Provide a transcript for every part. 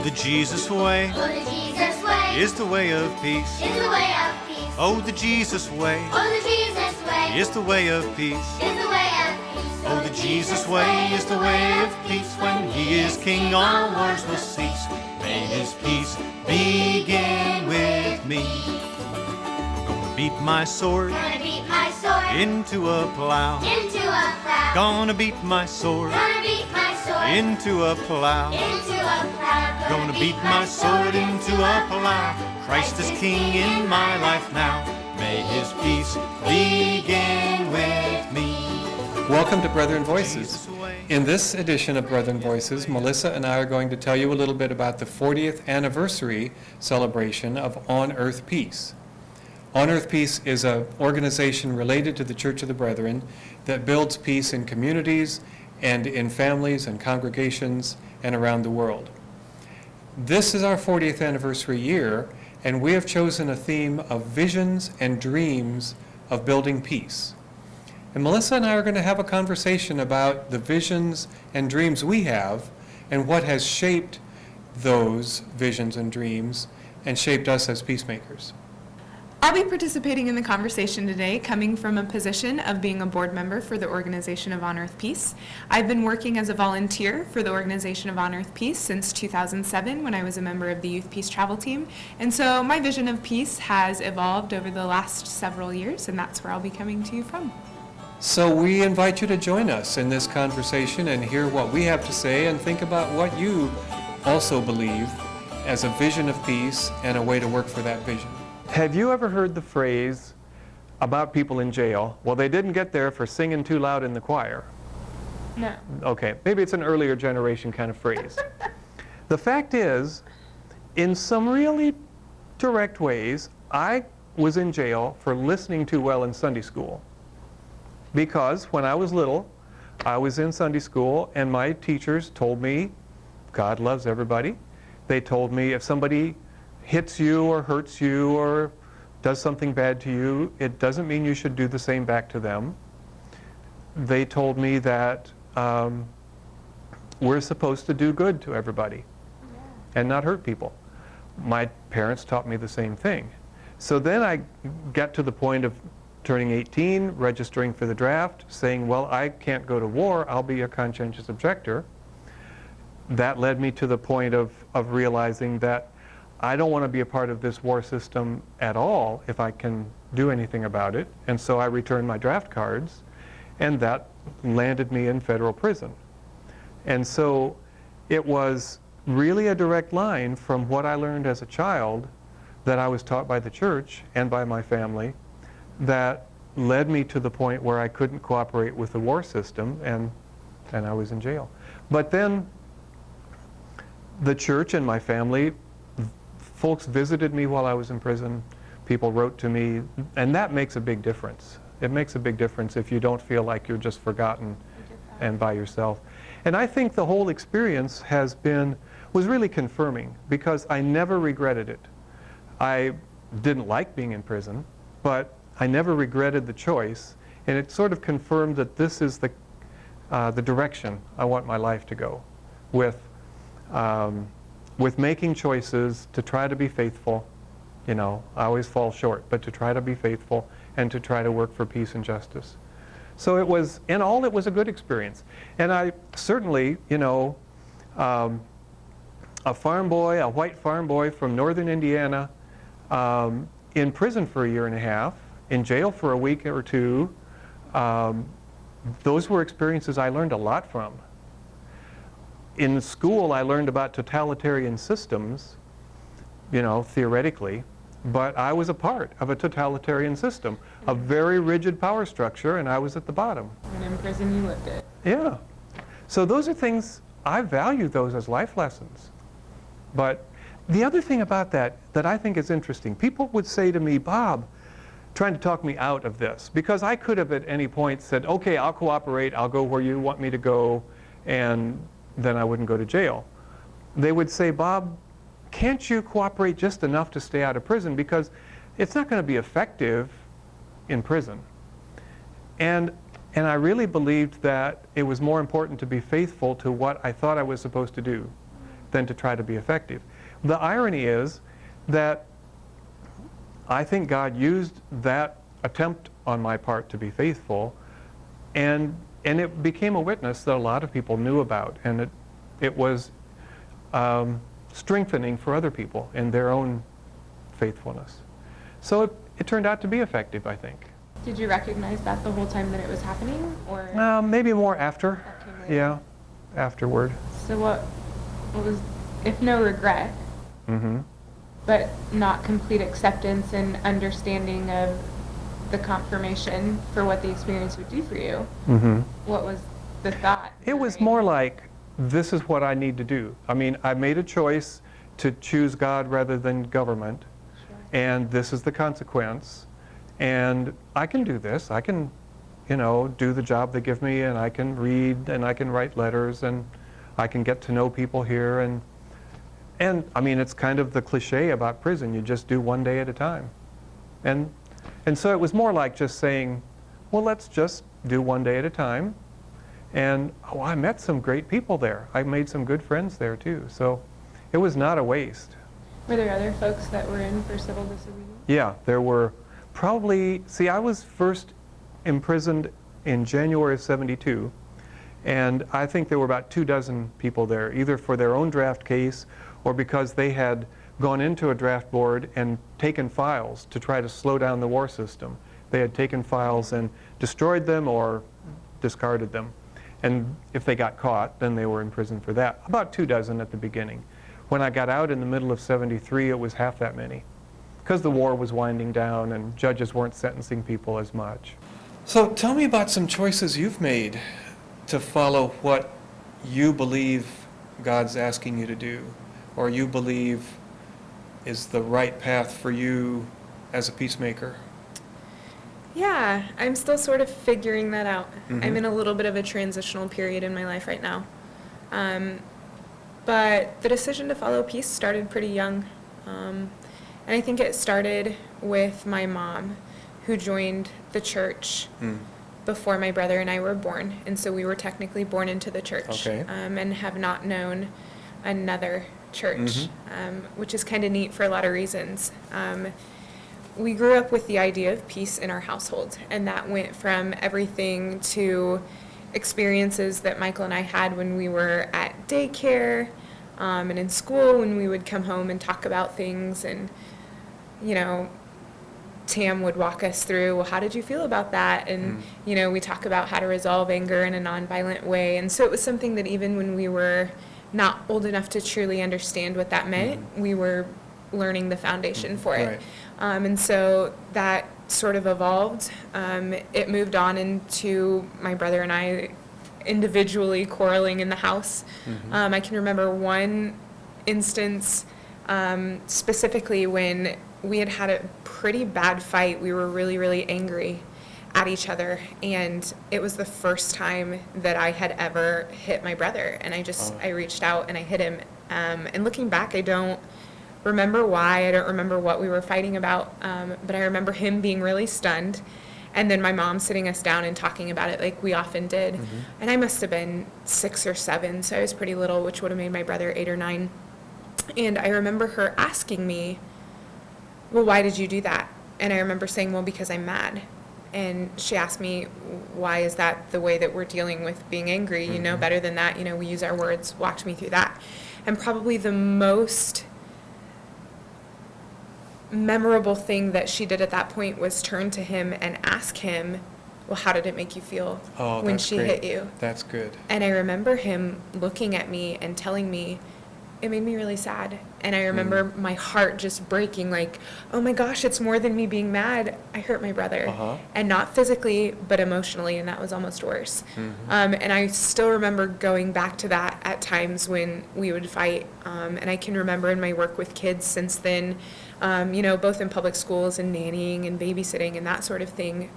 the Jesus way, Oh, the Jesus way is the way of peace. is the way of peace. Oh, the Jesus way, Oh, the Jesus way is the way of peace. is the way of peace. Oh, the Jesus way is the way of peace. When he is king, all wars will cease. May his peace begin with me. Gonna beat my sword Gonna beat my sword into a plow. into a plow. Gonna beat my sword Gonna beat my sword into a plow. into a plow. Gonna beat my sword into a plow. Christ is king in my life now. May his peace begin with me. Welcome to Brethren Voices. Jesus way. In this edition of Brethren Voices, Melissa and I are going to tell you a little bit about the 40th anniversary celebration of On Earth Peace. On Earth Peace is an organization related to the Church of the Brethren that builds peace in communities and in families and congregations and around the world. This is our 40th anniversary year, and we have chosen a theme of visions and dreams of building peace. And Melissa and I are going to have a conversation about the visions and dreams we have and what has shaped those visions and dreams and shaped us as peacemakers. I'll be participating in the conversation today, coming from a position of being a board member for the organization of On Earth Peace. I've been working as a volunteer for the organization of On Earth Peace since 2007 when I was a member of the Youth Peace Travel Team. And so my vision of peace has evolved over the last several years, and that's where I'll be coming to you from. So we invite you to join us in this conversation and hear what we have to say and think about what you also believe as a vision of peace and a way to work for that vision. Have you ever heard the phrase about people in jail, well, they didn't get there for singing too loud in the choir? No. Okay, maybe it's an earlier generation kind of phrase. The fact is, in some really direct ways, I was in jail for listening too well in Sunday school. Because when I was little, I was in Sunday school and my teachers told me, God loves everybody. They told me if somebody hits you or hurts you or does something bad to you, it doesn't mean you should do the same back to them. They told me that we're supposed to do good to everybody and not hurt people. My parents taught me the same thing. So then I got to the point of turning 18, registering for the draft, saying, well, I can't go to war, I'll be a conscientious objector. That led me to the point of realizing that I don't want to be a part of this war system at all if I can do anything about it. And so I returned my draft cards, and that landed me in federal prison. And so it was really a direct line from what I learned as a child that I was taught by the church and by my family that led me to the point where I couldn't cooperate with the war system, and I was in jail. But then the church and my family, folks visited me while I was in prison, people wrote to me, and that makes a big difference. It makes a big difference if you don't feel like you're just forgotten and by yourself. And I think the whole experience was really confirming, because I never regretted it. I didn't like being in prison, but I never regretted the choice, and it sort of confirmed that this is the direction I want my life to go, with making choices to try to be faithful. You know, I always fall short, but to try to be faithful and to try to work for peace and justice. So it was, in all, it was a good experience. And I certainly, you know, a farm boy, a white farm boy from northern Indiana, in prison for a year and a half, in jail for a week or two, those were experiences I learned a lot from. In school, I learned about totalitarian systems, you know, theoretically, but I was a part of a totalitarian system, a very rigid power structure, and I was at the bottom. And in prison you lived it. Yeah. So those are things, I value those as life lessons. But the other thing about that I think is interesting, people would say to me, Bob, trying to talk me out of this, because I could have at any point said, okay, I'll cooperate, I'll go where you want me to go, and then I wouldn't go to jail. They would say, Bob, can't you cooperate just enough to stay out of prison, because it's not going to be effective in prison. And I really believed that it was more important to be faithful to what I thought I was supposed to do than to try to be effective. The irony is that I think God used that attempt on my part to be faithful, and it became a witness that a lot of people knew about, and it was strengthening for other people in their own faithfulness. So it turned out to be effective, I think. Did you recognize that the whole time that it was happening, or? Maybe more after. That came later? Yeah, afterward. So what was, if no regret, Mm-hmm. but not complete acceptance and understanding of the confirmation for what the experience would do for you, Mm-hmm. what was the thought? It was more like, this is what I need to do. I mean, I made a choice to choose God rather than government, and this is the consequence. And I can do this. I can, do the job they give me, and I can read, and I can write letters, and I can get to know people here. And I mean, it's kind of the cliche about prison. You just do one day at a time. And so it was more like just saying, well, let's just do one day at a time. And I met some great people there. I made some good friends there too. So it was not a waste. Were there other folks that were in for civil disobedience? Yeah, there were probably, I was first imprisoned in January of '72, and I think there were about 24 people there, either for their own draft case or because they had gone into a draft board and taken files to try to slow down the war system. They had taken files and destroyed them or discarded them. And if they got caught, then they were in prison for that. About 24 at the beginning. When I got out in the middle of '73, it was half that many, because the war was winding down and judges weren't sentencing people as much. So tell me about some choices you've made to follow what you believe God's asking you to do, or you believe is the right path for you as a peacemaker. Yeah, I'm still sort of figuring that out. Mhm. I'm in a little bit of a transitional period in my life right now. But the decision to follow peace started pretty young. And I think it started with my mom, who joined the church before my brother and I were born. And so we were technically born into the church, Okay. and have not known another church, which is kind of neat for a lot of reasons. We grew up with the idea of peace in our household, and that went from everything to experiences that Michael and I had when we were at daycare, and in school when we would come home and talk about things, and Tam would walk us through, well, how did you feel about that? And we talk about how to resolve anger in a nonviolent way. And so it was something that even when we were not old enough to truly understand what that meant, we were learning the foundation for it. Right. And so that sort of evolved. It moved on into my brother and I individually quarreling in the house. I can remember one instance specifically when we had had a pretty bad fight. We were really, really angry at each other, and it was the first time that I had ever hit my brother, and I reached out and I hit him. And looking back, I don't remember why, I don't remember what we were fighting about, but I remember him being really stunned, and then my mom sitting us down and talking about it like we often did. And I must have been 6 or 7, so I was pretty little, which would have made my brother 8 or 9. And I remember her asking me, well, why did you do that? And I remember saying, well, because I'm mad. And she asked me, why is that the way that we're dealing with being angry? You know better than that. We use our words. Walked me through that. And probably the most memorable thing that she did at that point was turn to him and ask him, well, how did it make you feel when she hit you? That's good. And I remember him looking at me and telling me, it made me really sad. And I remember my heart just breaking, like, oh my gosh, it's more than me being mad. I hurt my brother. And not physically, but emotionally, and that was almost worse. And I still remember going back to that at times when we would fight. And I can remember in my work with kids since then, both in public schools and nannying and babysitting and that sort of thing,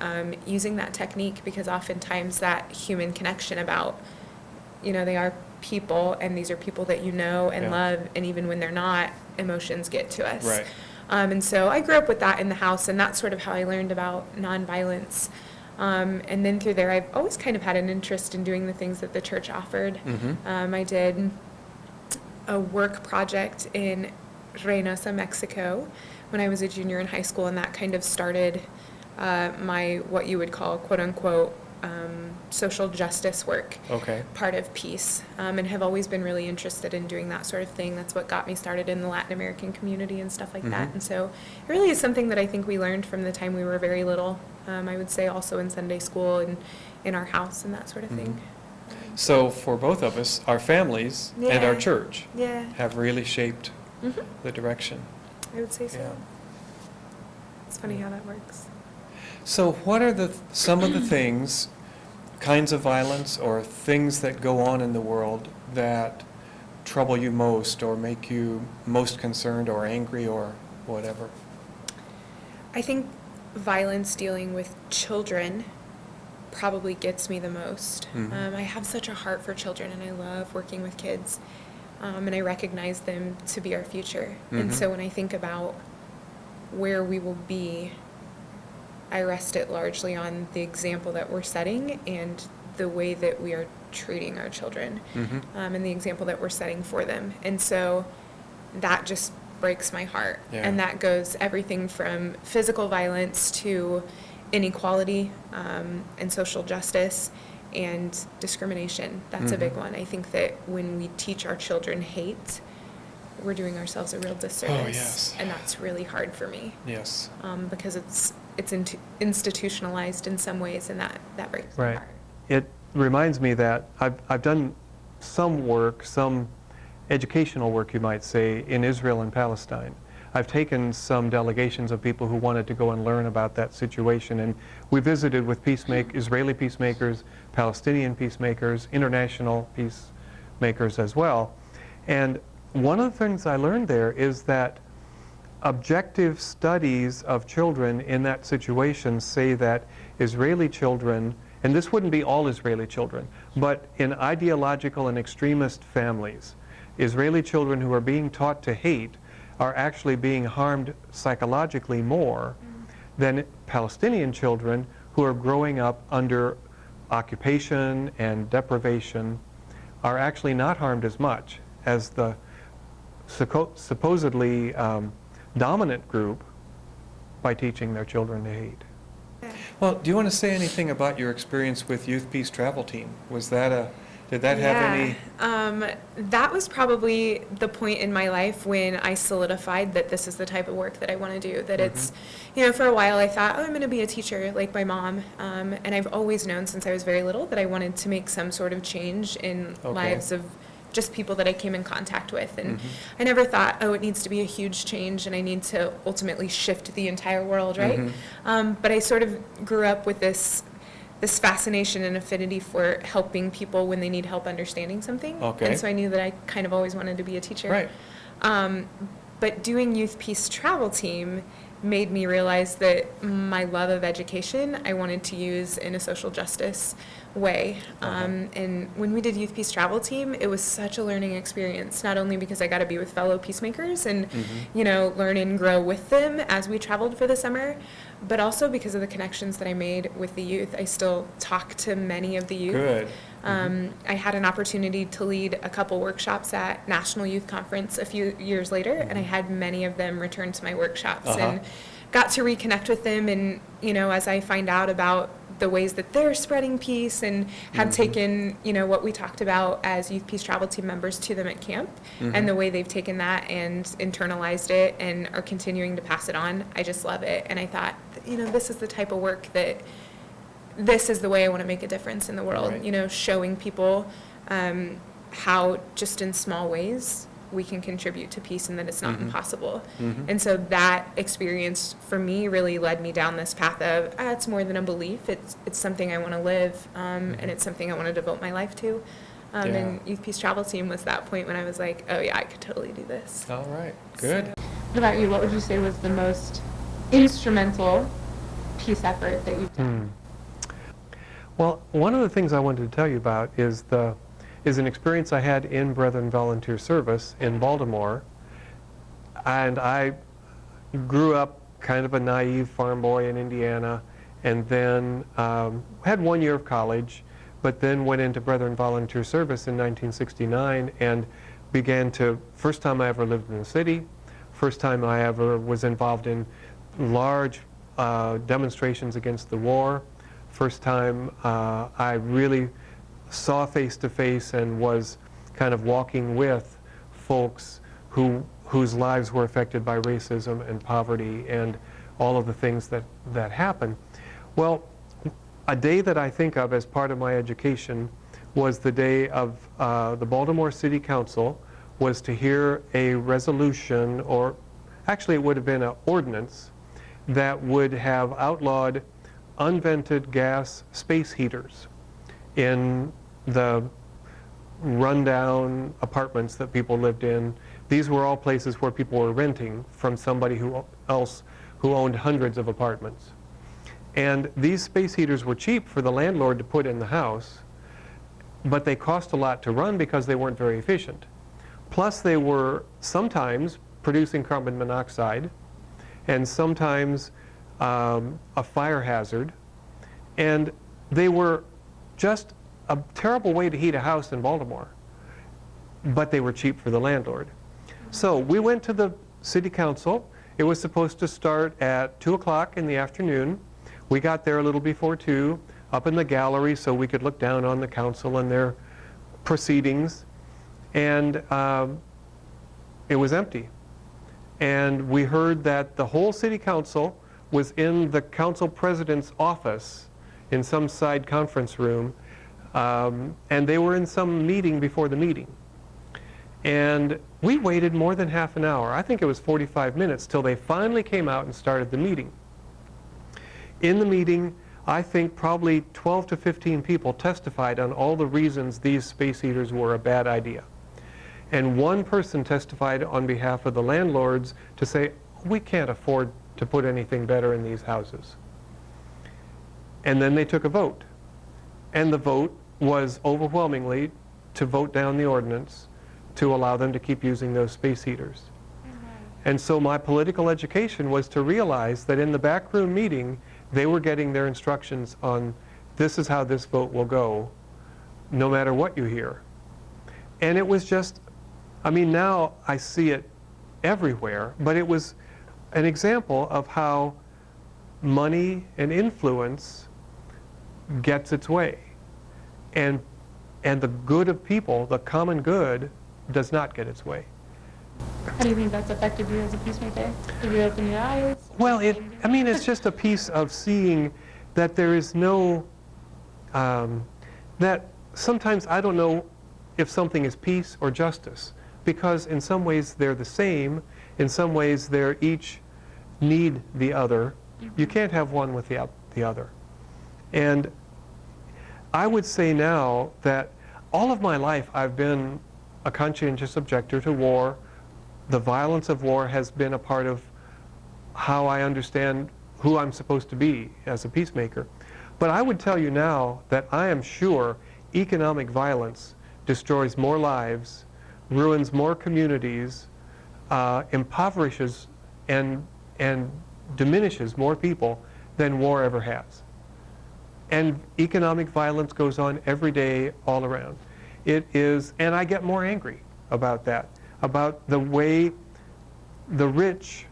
using that technique, because oftentimes that human connection about, they are people, and these are people that you know and love, and even when they're not, emotions get to us. Right. And so I grew up with that in the house, and that's sort of how I learned about nonviolence. And then through there, I've always kind of had an interest in doing the things that the church offered. I did a work project in Reynosa, Mexico, when I was a junior in high school, and that kind of started my, what you would call, quote unquote, social justice work, Okay. part of peace, and have always been really interested in doing that sort of thing. That's what got me started in the Latin American community and stuff like that. And so it really is something that I think we learned from the time we were very little. I would say also in Sunday school and in our house and that sort of thing. So for both of us, our families and our Yeah. church Yeah, have really shaped the direction. I would say so. Yeah. It's funny how that works. So what are some of the things, kinds of violence or things that go on in the world that trouble you most or make you most concerned or angry or whatever? I think violence dealing with children probably gets me the most. I have such a heart for children, and I love working with kids, and I recognize them to be our future. And so when I think about where we will be, I rest it largely on the example that we're setting and the way that we are treating our children, and the example that we're setting for them. And so that just breaks my heart. Yeah. And that goes everything from physical violence to inequality, and social justice and discrimination. That's a big one. I think that when we teach our children hate, we're doing ourselves a real disservice. Oh, yes. And that's really hard for me, Yes. because it's institutionalized in some ways, and that breaks my Right. heart. It reminds me that I've done some work, some educational work, you might say, in Israel and Palestine. I've taken some delegations of people who wanted to go and learn about that situation, and we visited with Israeli peacemakers, Palestinian peacemakers, international peacemakers as well. And one of the things I learned there is that objective studies of children in that situation say that Israeli children, and this wouldn't be all Israeli children, but in ideological and extremist families, Israeli children who are being taught to hate are actually being harmed psychologically more than Palestinian children who are growing up under occupation and deprivation are actually not harmed as much as the supposedly dominant group by teaching their children to hate. Well, do you want to say anything about your experience with Youth Peace Travel Team? Did that have any? That was probably the point in my life when I solidified that this is the type of work that I want to do. That it's, for a while I thought, I'm going to be a teacher like my mom. And I've always known since I was very little that I wanted to make some sort of change in lives of just people that I came in contact with. And I never thought, it needs to be a huge change and I need to ultimately shift the entire world, right? But I sort of grew up with this fascination and affinity for helping people when they need help understanding something. Okay. And so I knew that I kind of always wanted to be a teacher. Right. But doing Youth Peace Travel Team made me realize that my love of education I wanted to use in a social justice way. And when we did Youth Peace Travel Team, it was such a learning experience, not only because I got to be with fellow peacemakers and, learn and grow with them as we traveled for the summer, but also because of the connections that I made with the youth. I still talk to many of the youth. Good. I had an opportunity to lead a couple workshops at National Youth Conference a few years later, and I had many of them return to my workshops and got to reconnect with them. And, as I find out about the ways that they're spreading peace and have taken, what we talked about as Youth Peace Travel Team members to them at camp, and the way they've taken that and internalized it and are continuing to pass it on, I just love it. And I thought, this is the type of work that this is the way I want to make a difference in the world, Right. Showing people how just in small ways we can contribute to peace and that it's not impossible. And so that experience for me really led me down this path of, it's more than a belief, it's something I want to live, and it's something I want to devote my life to. And Youth Peace Travel Team was that point when I was like, oh yeah, I could totally do this. All right. Good. What about you? What would you say was the most instrumental peace effort that you've done? Well, one of the things I wanted to tell you about is an experience I had in Brethren Volunteer Service in Baltimore. And I grew up kind of a naive farm boy in Indiana, and then had 1 year of college, but then went into Brethren Volunteer Service in 1969 and first time I ever lived in the city, first time I ever was involved in large demonstrations against the war, first time I really saw face to face and was kind of walking with folks whose lives were affected by racism and poverty and all of the things that happen. Well, a day that I think of as part of my education was the day of the Baltimore City Council was to hear a resolution, or actually it would have been an ordinance, that would have outlawed unvented gas space heaters in the rundown apartments that people lived in. These were all places where people were renting from somebody who owned hundreds of apartments. And these space heaters were cheap for the landlord to put in the house, but they cost a lot to run because they weren't very efficient. Plus they were sometimes producing carbon monoxide and sometimes a fire hazard. And they were just a terrible way to heat a house in Baltimore, but they were cheap for the landlord. So we went to the city council. It was supposed to start at 2 o'clock in the afternoon. We got there a little before 2, up in the gallery so we could look down on the council and their proceedings. And it was empty. And we heard that the whole city council was in the council president's office in some side conference room, and they were in some meeting before the meeting. And we waited more than half an hour. I think it was 45 minutes till they finally came out and started the meeting. In the meeting, I think probably 12 to 15 people testified on all the reasons these space heaters were a bad idea. And one person testified on behalf of the landlords to say, we can't afford to put anything better in these houses. And then they took a vote. And the vote was overwhelmingly to vote down the ordinance to allow them to keep using those space heaters. And so my political education was to realize that in the backroom meeting, they were getting their instructions on this is how this vote will go, no matter what you hear. And it was just, I mean, now I see it everywhere, but it was an example of how money and influence gets its way. And the good of people, the common good, does not get its way. How do you think that's affected you as a peacemaker? Did you open your eyes? Well, I mean, it's just a piece of seeing that there is no, that sometimes I don't know if something is peace or justice, because in some ways they're the same, in some ways they're each need the other. You can't have one with the other. And I would say now that all of my life I've been a conscientious objector to war. The violence of war has been a part of how I understand who I'm supposed to be as a peacemaker. But I would tell you now that I am sure economic violence destroys more lives, ruins more communities, impoverishes and diminishes more people than war ever has. And economic violence goes on every day all around. It is, and I get more angry about that, about the way the rich,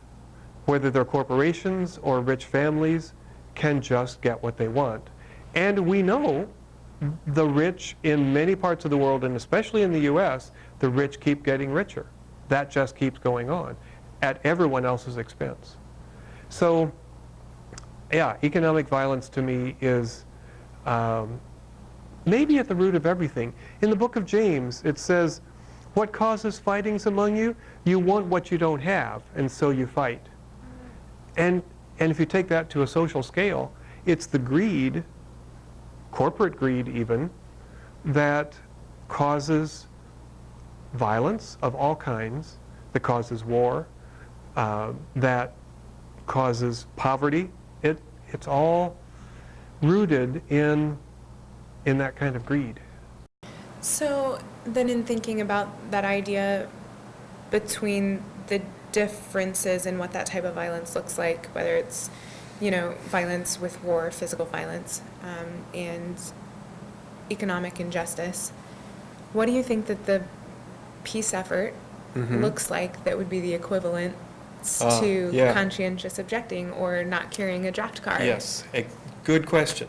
whether they're corporations or rich families, can just get what they want. And we know the rich in many parts of the world, and especially in the US, the rich keep getting richer. That just keeps going on at everyone else's expense. So, yeah, economic violence to me is maybe at the root of everything. In the book of James, it says, what causes fightings among you? You want what you don't have, and so you fight. And if you take that to a social scale, it's the greed, corporate greed even, that causes violence of all kinds, that causes war, that causes poverty. It's all rooted in that kind of greed. So then in thinking about that idea between the differences in what that type of violence looks like, whether it's, violence with war, physical violence, and economic injustice, what do you think that the peace effort Mhm. looks like that would be the equivalent Ah, to yeah. conscientious objecting or not carrying a draft card. Yes, a good question.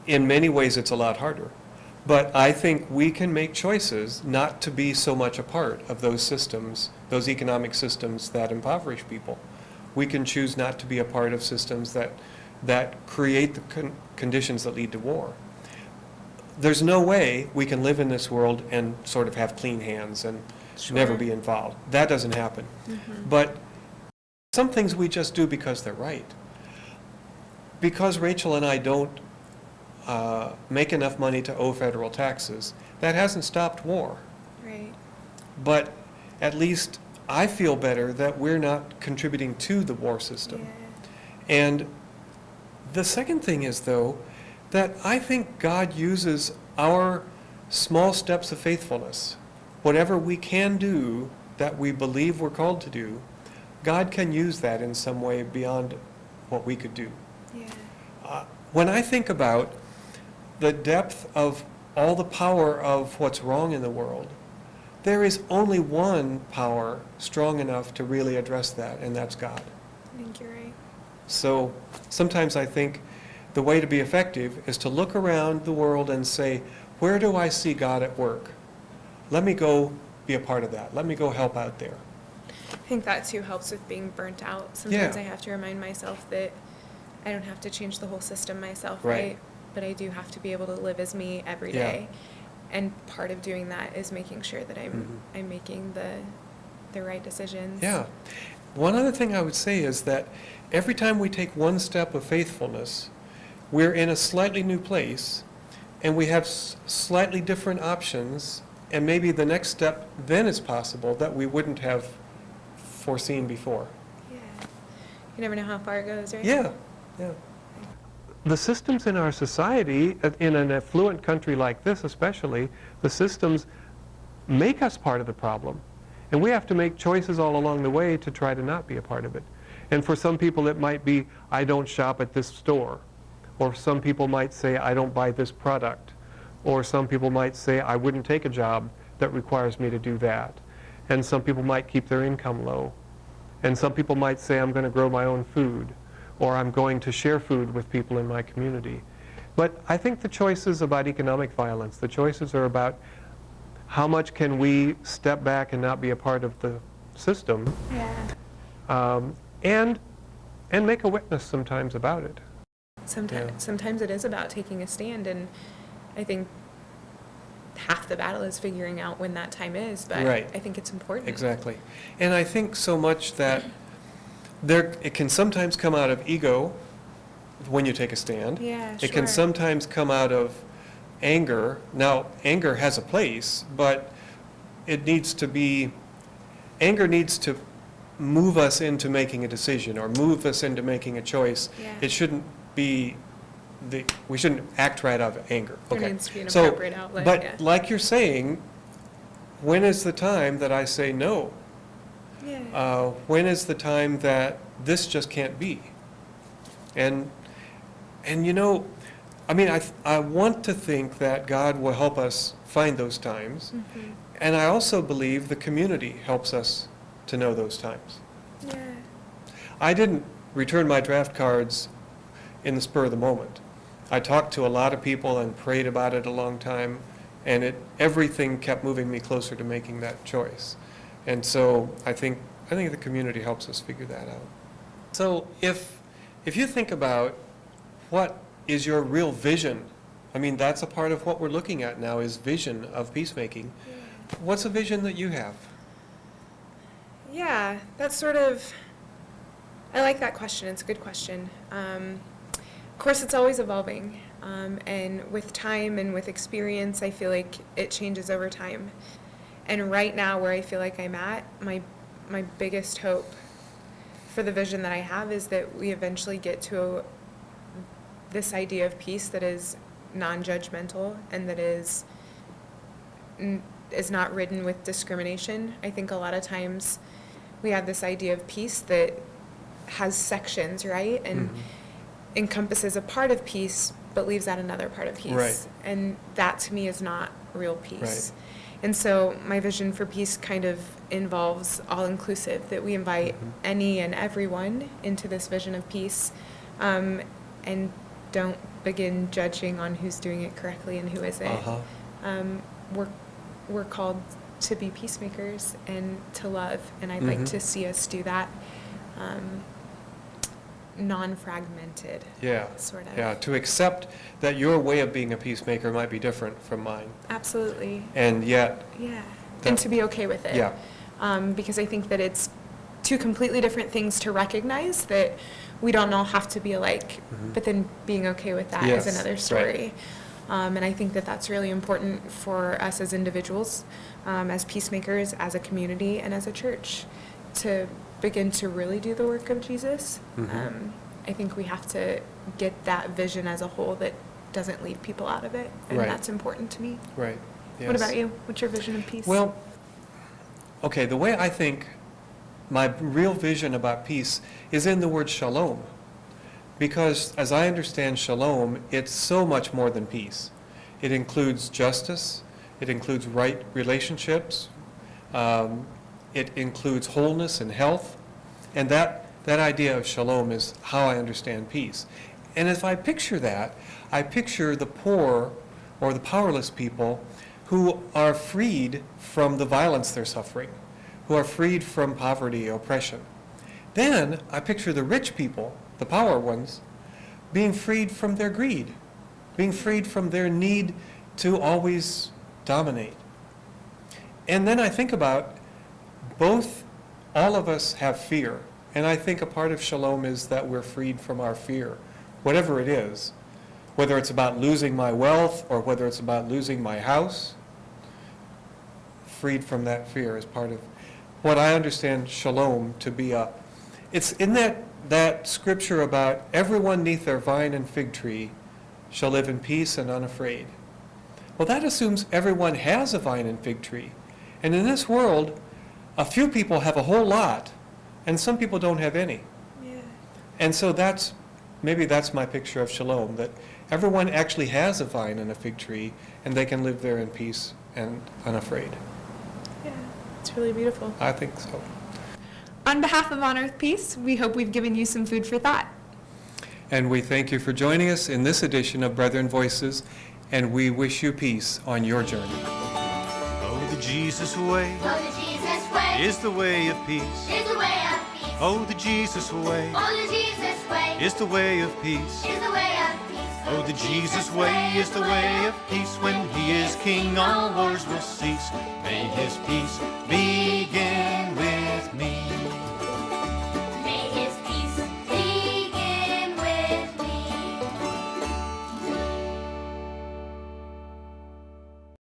In many ways, it's a lot harder. But I think we can make choices not to be so much a part of those systems, those economic systems that impoverish people. We can choose not to be a part of systems that create the conditions that lead to war. There's no way we can live in this world and sort of have clean hands and never Sure. be involved. That doesn't happen. Mhm. But some things we just do because they're right. Because Rachel and I don't make enough money to owe federal taxes, that hasn't stopped war. Right. But at least I feel better that we're not contributing to the war system. Yeah. And the second thing is, though, that I think God uses our small steps of faithfulness. Whatever we can do that we believe we're called to do, God can use that in some way beyond what we could do. Yeah. When I think about the depth of all the power of what's wrong in the world, there is only one power strong enough to really address that, and that's God. I think you're right. So sometimes I think the way to be effective is to look around the world and say, where do I see God at work? Let me go be a part of that. Let me go help out there. I think that too helps with being burnt out. Sometimes Yeah. I have to remind myself that I don't have to change the whole system myself, Right. right? But I do have to be able to live as me every Yeah. day. And part of doing that is making sure that I'm making the right decisions. Yeah. One other thing I would say is that every time we take one step of faithfulness, we're in a slightly new place, and we have slightly different options, and maybe the next step then is possible that we wouldn't have foreseen before. Yeah. You never know how far it goes, right? Yeah, yeah. The systems in our society, in an affluent country like this especially, the systems make us part of the problem. And we have to make choices all along the way to try to not be a part of it. And for some people it might be, I don't shop at this store. Or some people might say, I don't buy this product. Or some people might say, I wouldn't take a job that requires me to do that. And some people might keep their income low. And some people might say, I'm going to grow my own food. Or I'm going to share food with people in my community. But I think the choices about economic violence, the choices are about how much can we step back and not be a part of the system, Yeah. and make a witness sometimes about it. Sometimes it is about taking a stand, and I think half the battle is figuring out when that time is, but Right. I think it's important. Exactly. And I think so much that it can sometimes come out of ego when you take a stand. Yeah, It can sure. sometimes come out of anger. Now, anger has a place, but anger needs to move us into making a decision or move us into making a choice. Yeah. It shouldn't be we shouldn't act right out of anger. There Okay. needs to be an So, appropriate outlet, but yeah. like you're saying, when is the time that I say no? Yeah. When is the time that this just can't be? And you know, I mean, I want to think that God will help us find those times. Mhm. And I also believe the community helps us to know those times. Yeah. I didn't return my draft cards in the spur of the moment. I talked to a lot of people and prayed about it a long time, and everything kept moving me closer to making that choice. And so I think the community helps us figure that out. So if you think about what is your real vision, I mean, that's a part of what we're looking at now is vision of peacemaking. What's a vision that you have? Yeah, that's sort of, I like that question. It's a good question. Of course, it's always evolving. And with time and with experience, I feel like it changes over time. And right now, where I feel like I'm at, my biggest hope for the vision that I have is that we eventually get to this idea of peace that is non-judgmental and that is not ridden with discrimination. I think a lot of times we have this idea of peace that has sections, right? And encompasses a part of peace, but leaves out another part of peace. Right. And that to me is not real peace. Right. And so my vision for peace kind of involves all-inclusive, that we invite any and everyone into this vision of peace, and don't begin judging on who's doing it correctly and who isn't. We're called to be peacemakers and to love, and I'd like to see us do that non-fragmented, Yeah. sort of. Yeah, to accept that your way of being a peacemaker might be different from mine. Absolutely. And yet, Yeah. That- And to be okay with it. yeah, Because I think that it's two completely different things to recognize, that we don't all have to be alike, but then being okay with that Yes, is another right. story. And I think that that's really important for us as individuals, as peacemakers, as a community, and as a church, to begin to really do the work of Jesus. I think we have to get that vision as a whole that doesn't leave people out of it, and Right. that's important to me. right. What Yes. about you? What's your vision of peace? Well, okay, the way I think my real vision about peace is in the word shalom. Because as I understand shalom, it's so much more than peace. It includes justice, it includes right relationships, it includes wholeness and health, and that idea of shalom is how I understand peace. And if I picture that, I picture the poor or the powerless people who are freed from the violence they're suffering, who are freed from poverty, oppression. Then I picture the rich people, the power ones, being freed from their greed, being freed from their need to always dominate. And then I think about all of us have fear. And I think a part of shalom is that we're freed from our fear, whatever it is, whether it's about losing my wealth or whether it's about losing my house. Freed from that fear is part of what I understand shalom to be. It's in that scripture about everyone neath their vine and fig tree shall live in peace and unafraid. Well, that assumes everyone has a vine and fig tree. And in this world, a few people have a whole lot, and some people don't have any. Yeah. And so maybe that's my picture of shalom, that everyone actually has a vine and a fig tree, and they can live there in peace and unafraid. Yeah, it's really beautiful. I think so. On behalf of On Earth Peace, we hope we've given you some food for thought. And we thank you for joining us in this edition of Brethren Voices, and we wish you peace on your journey. Oh, the Jesus way Oh, the Jesus way is the way of peace. is the way of peace. Oh, the Jesus way Oh, the Jesus way is the way of peace. is the way of peace. Oh, the Jesus way is the way of peace. When he is king, all wars will cease. May his peace begin